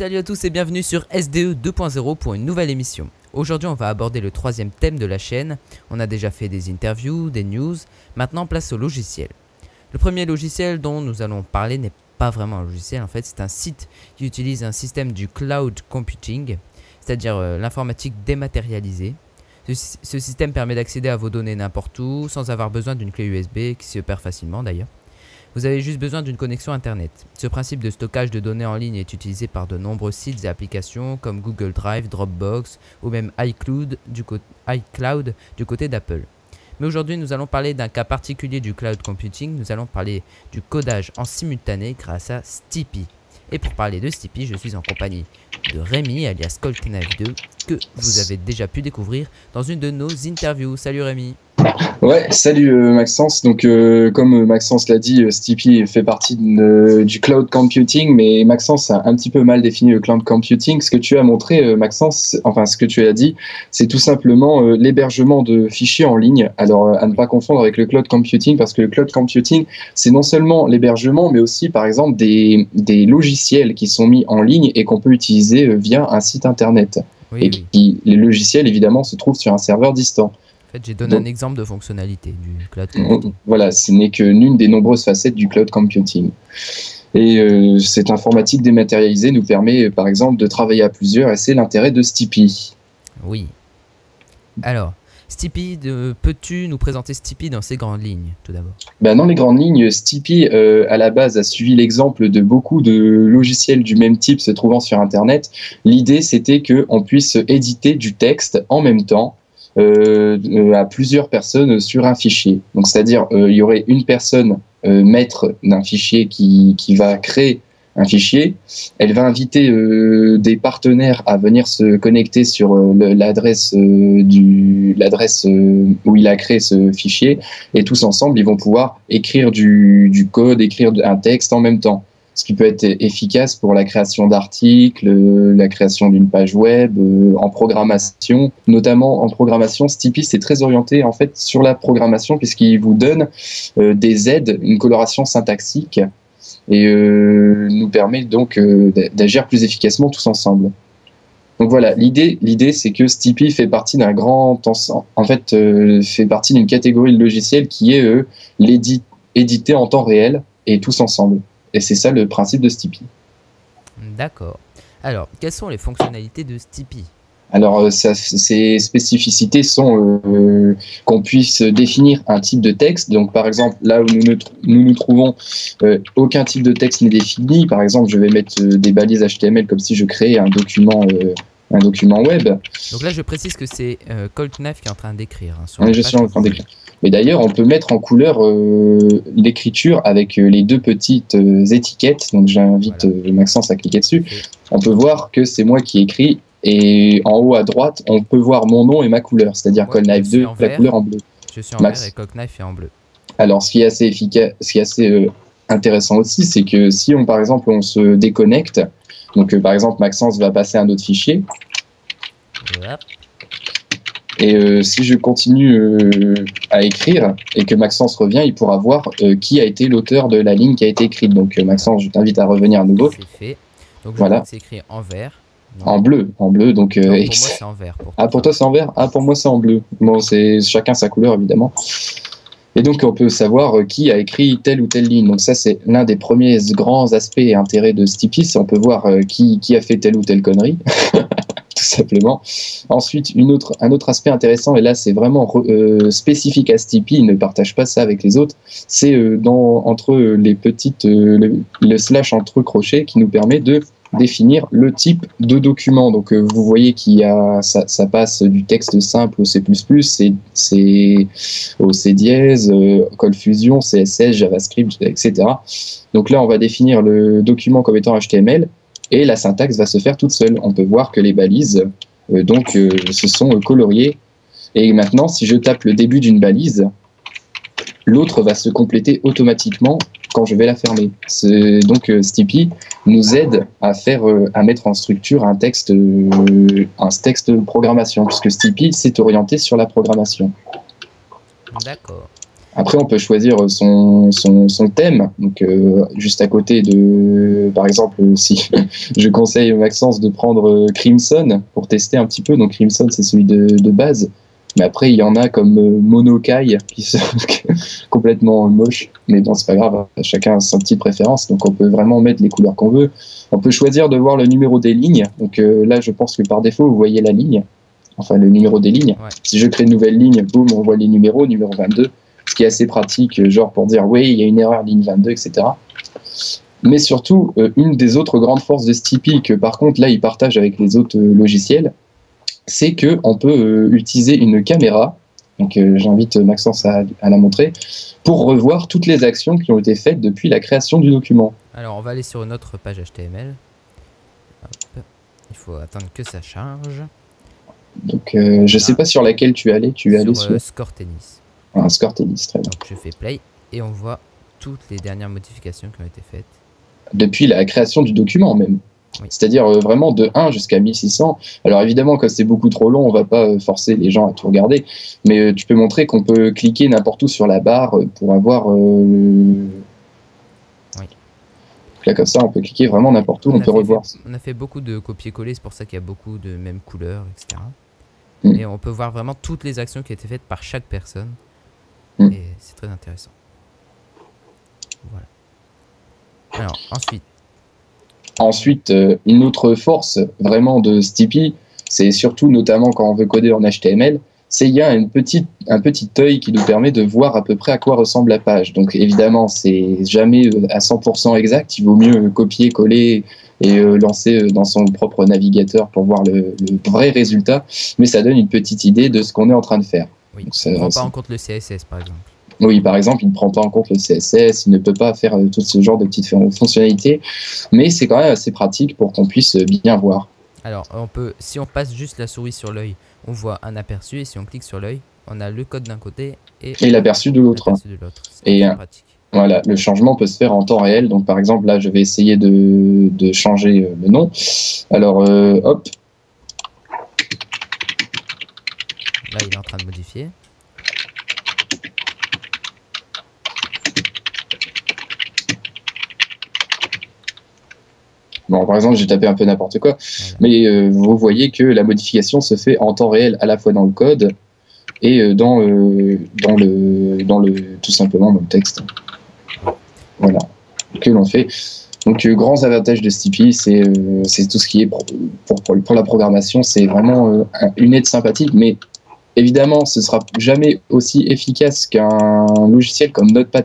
Salut à tous et bienvenue sur SDE 2.0 pour une nouvelle émission. Aujourd'hui on va aborder le troisième thème de la chaîne. On a déjà fait des interviews, des news, maintenant place au logiciel. Le premier logiciel dont nous allons parler n'est pas vraiment un logiciel, en fait c'est un site qui utilise un système du cloud computing, c'est-à-dire l'informatique dématérialisée. Ce système permet d'accéder à vos données n'importe où sans avoir besoin d'une clé USB qui se perd facilement d'ailleurs. Vous avez juste besoin d'une connexion internet. Ce principe de stockage de données en ligne est utilisé par de nombreux sites et applications comme Google Drive, Dropbox ou même iCloud du côté d'Apple. Mais aujourd'hui nous allons parler d'un cas particulier du cloud computing, nous allons parler du codage en simultané grâce à Stippy. Et pour parler de Stippy, je suis en compagnie de Rémi alias ColtKnife2 que vous avez déjà pu découvrir dans une de nos interviews. Salut Rémi. Ouais, salut Maxence. Donc, comme Maxence l'a dit, Stippy fait partie du cloud computing, mais Maxence a un petit peu mal défini le cloud computing. Ce que tu as montré, Maxence, enfin ce que tu as dit, c'est tout simplement l'hébergement de fichiers en ligne. Alors, à ne pas confondre avec le cloud computing, parce que le cloud computing, c'est non seulement l'hébergement, mais aussi, par exemple, des logiciels qui sont mis en ligne et qu'on peut utiliser via un site internet. Oui. Les logiciels, évidemment, se trouvent sur un serveur distant. En fait, j'ai donné un exemple de fonctionnalité du cloud computing. Voilà, ce n'est que l'une des nombreuses facettes du cloud computing. Et cette informatique dématérialisée nous permet, par exemple, de travailler à plusieurs, et c'est l'intérêt de Stippy. Oui. Alors, Stippy, peux-tu nous présenter Stippy dans ses grandes lignes, tout d'abord? Dans les grandes lignes, Stippy, à la base, a suivi l'exemple de beaucoup de logiciels du même type se trouvant sur Internet. L'idée, c'était qu'on puisse éditer du texte en même temps, à plusieurs personnes sur un fichier. Donc, c'est-à-dire, il y aurait une personne maître d'un fichier qui va créer un fichier. Elle va inviter des partenaires à venir se connecter sur l'adresse où il a créé ce fichier, et tous ensemble, ils vont pouvoir écrire du code, écrire un texte en même temps. Ce qui peut être efficace pour la création d'articles, la création d'une page web, en programmation. Notamment en programmation, Stippy c'est très orienté en fait sur la programmation puisqu'il vous donne des aides, une coloration syntaxique et nous permet donc d'agir plus efficacement tous ensemble. Donc voilà, l'idée c'est que Stippy fait partie d'un grand ensemble, en fait fait partie d'une catégorie de logiciels qui est édité en temps réel et tous ensemble. Et c'est ça le principe de Stippy. D'accord. Alors, quelles sont les fonctionnalités de Stippy? Alors, ces spécificités sont qu'on puisse définir un type de texte. Donc, par exemple, là où nous trouvons, aucun type de texte n'est défini. Par exemple, je vais mettre des balises HTML comme si je créais un document web. Donc là, je précise que c'est ColtKnife qui est en train d'écrire. Oui, je suis en train d'écrire. Mais d'ailleurs, on peut mettre en couleur l'écriture avec les deux petites étiquettes. Donc, j'invite Maxence à cliquer dessus. On peut voir que c'est moi qui écris. Et en haut à droite, on peut voir mon nom et ma couleur. C'est-à-dire ColtKnife2, la couleur en bleu. Je suis en vert et ColtKnife est en bleu. Alors, ce qui est assez efficace, ce qui est assez intéressant aussi, c'est que si par exemple, on se déconnecte, donc par exemple, Maxence va passer un autre fichier. Voilà. Et si je continue à écrire et que Maxence revient, il pourra voir qui a été l'auteur de la ligne qui a été écrite. Donc Maxence, je t'invite à revenir à nouveau. C'est fait. Donc voilà. C'est écrit en vert. Non. En bleu. Donc, pour moi c'est en vert. Pour toi c'est en vert. Pour moi c'est en bleu. Bon, c'est chacun sa couleur évidemment. Et donc on peut savoir qui a écrit telle ou telle ligne. Donc ça c'est l'un des premiers grands aspects et intérêts de Stippy, c'est on peut voir qui a fait telle ou telle connerie. Tout simplement. Ensuite, un autre aspect intéressant, et là c'est vraiment spécifique à Stippy, il ne partage pas ça avec les autres, c'est entre les petites, le slash entre crochets qui nous permet de définir le type de document. Donc vous voyez ça passe du texte simple au C++, au C dièse, ColdFusion, CSS, JavaScript, etc. Donc là on va définir le document comme étant HTML. Et la syntaxe va se faire toute seule. On peut voir que les balises se sont coloriées. Et maintenant, si je tape le début d'une balise, l'autre va se compléter automatiquement quand je vais la fermer. Donc Stippy nous aide à mettre en structure un texte de programmation, puisque Stippy s'est orienté sur la programmation. D'accord. Après, on peut choisir son thème. Donc, juste à côté de, par exemple, si je conseille Maxence de prendre Crimson pour tester un petit peu. Donc, Crimson, c'est celui de base. Mais après, il y en a comme Monokai qui sont complètement moches. Mais bon, c'est pas grave. Chacun a sa petite préférence. Donc, on peut vraiment mettre les couleurs qu'on veut. On peut choisir de voir le numéro des lignes. Donc, là, je pense que par défaut, vous voyez la ligne. Enfin, le numéro des lignes. Ouais. Si je crée une nouvelle ligne, boum, on voit les numéros, numéro 22. Ce qui est assez pratique, genre pour dire oui, il y a une erreur ligne 22, etc. Mais surtout, une des autres grandes forces de Stippy, que par contre là il partage avec les autres logiciels, c'est qu'on peut utiliser une caméra, donc j'invite Maxence à la montrer, pour revoir toutes les actions qui ont été faites depuis la création du document. Alors on va aller sur une autre page HTML. Hop. Il faut attendre que ça charge. Donc je sais pas sur laquelle tu es allé, sur Score Tennis. Un Score Tennis, très bien. Donc je fais play et on voit toutes les dernières modifications qui ont été faites. Depuis la création du document même. Oui. C'est-à-dire vraiment de 1 jusqu'à 1600. Alors évidemment, quand c'est beaucoup trop long, on va pas forcer les gens à tout regarder. Mais tu peux montrer qu'on peut cliquer n'importe où sur la barre pour avoir... Oui. Là, comme ça, on peut cliquer vraiment n'importe où, on peut revoir. On a fait beaucoup de copier-coller, c'est pour ça qu'il y a beaucoup de mêmes couleurs, etc. Et on peut voir vraiment toutes les actions qui ont été faites par chaque personne. Et c'est très intéressant. Voilà. Alors, ensuite, une autre force vraiment de Stippy, c'est surtout notamment quand on veut coder en HTML, c'est qu'il y a un petit œil qui nous permet de voir à peu près à quoi ressemble la page. Donc évidemment, c'est jamais à 100% exact, il vaut mieux copier, coller et lancer dans son propre navigateur pour voir le vrai résultat, mais ça donne une petite idée de ce qu'on est en train de faire. Oui, il ne prend pas en compte le CSS par exemple. Oui, par exemple, il ne prend pas en compte le CSS, il ne peut pas faire tout ce genre de petites fonctionnalités, mais c'est quand même assez pratique pour qu'on puisse bien voir. Alors, si on passe juste la souris sur l'œil, on voit un aperçu, et si on clique sur l'œil, on a le code d'un côté et l'aperçu de l'autre. Et pratique. Voilà, le changement peut se faire en temps réel. Donc, par exemple, là, je vais essayer de changer le nom. Alors, hop. Là, il est en train de modifier. Bon, par exemple, j'ai tapé un peu n'importe quoi, voilà. Mais vous voyez que la modification se fait en temps réel à la fois dans le code et tout simplement dans le texte. Voilà, que l'on fait. Donc, grands avantages de Stippy, c'est tout ce qui est pour la programmation, c'est vraiment une aide sympathique, mais évidemment, ce sera jamais aussi efficace qu'un logiciel comme Notepad++,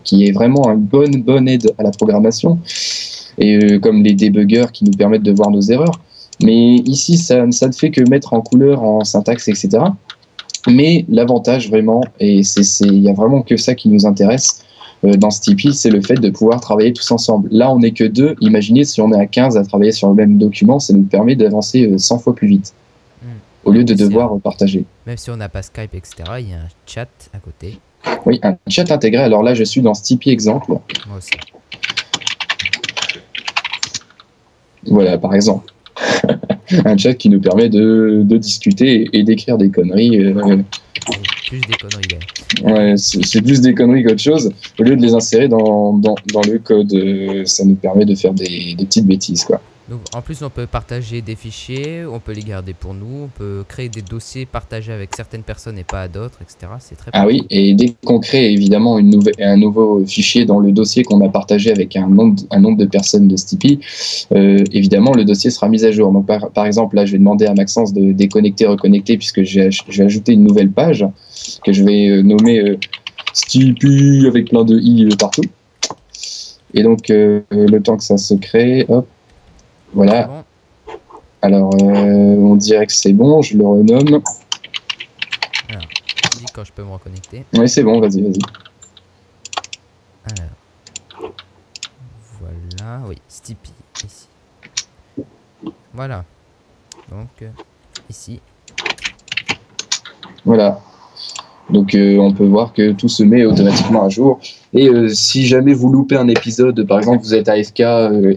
qui est vraiment une bonne aide à la programmation. Et comme les débuggers qui nous permettent de voir nos erreurs. Mais ici, ça ne fait que mettre en couleur, en syntaxe, etc. Mais l'avantage vraiment, et il n'y a vraiment que ça qui nous intéresse dans Stippy, c'est le fait de pouvoir travailler tous ensemble. Là, on n'est que 2. Imaginez si on est à 15 à travailler sur le même document, ça nous permet d'avancer 100 fois plus vite. Au lieu de devoir partager. Même si on n'a pas Skype, etc., il y a un chat à côté. Oui, un chat intégré. Alors là, je suis dans Stippy exemple. Moi aussi. Voilà, par exemple. Un chat qui nous permet de discuter et d'écrire des conneries. Plus des conneries, ouais, c'est plus des conneries qu'autre chose. Au lieu de les insérer dans le code, ça nous permet de faire des petites bêtises, quoi. Donc, en plus, on peut partager des fichiers, on peut les garder pour nous, on peut créer des dossiers partagés avec certaines personnes et pas à d'autres, etc. C'est très pratique. Ah oui, et dès qu'on crée évidemment un nouveau fichier dans le dossier qu'on a partagé avec un nombre de personnes de Stippy, évidemment le dossier sera mis à jour. Donc par exemple, là je vais demander à Maxence de déconnecter, reconnecter, puisque j'ai ajouté une nouvelle page que je vais nommer Stippy avec plein de i partout. Et donc le temps que ça se crée, hop. Voilà. Bon. Alors, on dirait que c'est bon, je le renomme. Alors, je dis quand je peux me reconnecter. Oui, c'est bon, vas-y. Alors, voilà, oui, Stippy, ici. Voilà. Donc, ici. Voilà. Donc on peut voir que tout se met automatiquement à jour. Et si jamais vous loupez un épisode, par exemple vous êtes AFK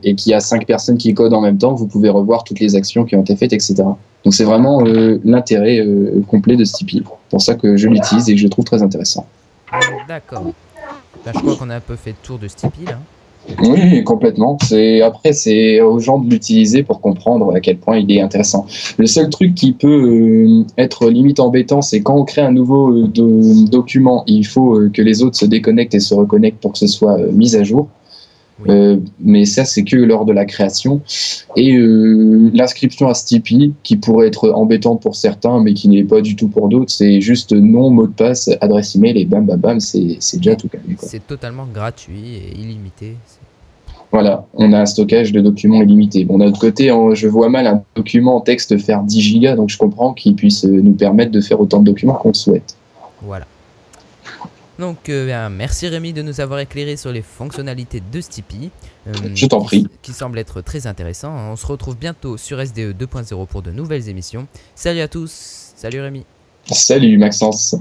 et qu'il y a 5 personnes qui codent en même temps, vous pouvez revoir toutes les actions qui ont été faites, etc. Donc c'est vraiment l'intérêt complet de Stippy. C'est pour ça que je l'utilise et que je trouve très intéressant. D'accord. Ben, je crois qu'on a un peu fait le tour de Stipi là. Oui, complètement. Après, c'est aux gens de l'utiliser pour comprendre à quel point il est intéressant. Le seul truc qui peut être limite embêtant, c'est quand on crée un nouveau document, il faut que les autres se déconnectent et se reconnectent pour que ce soit mis à jour. Oui. Mais ça, c'est que lors de la création. Et l'inscription à Stipi, qui pourrait être embêtante pour certains, mais qui n'est pas du tout pour d'autres, c'est juste nom, mot de passe, adresse email et bam, bam, bam, c'est déjà tout calme. C'est totalement gratuit et illimité. Voilà, on a un stockage de documents illimité. Bon, d'un autre côté, je vois mal un document en texte faire 10 gigas, donc je comprends qu'il puisse nous permettre de faire autant de documents qu'on le souhaite. Voilà. Donc, merci Rémi de nous avoir éclairé sur les fonctionnalités de Stipi. Je t'en prie. Qui semble être très intéressant. On se retrouve bientôt sur SDE 2.0 pour de nouvelles émissions. Salut à tous. Salut Rémi. Salut Maxence.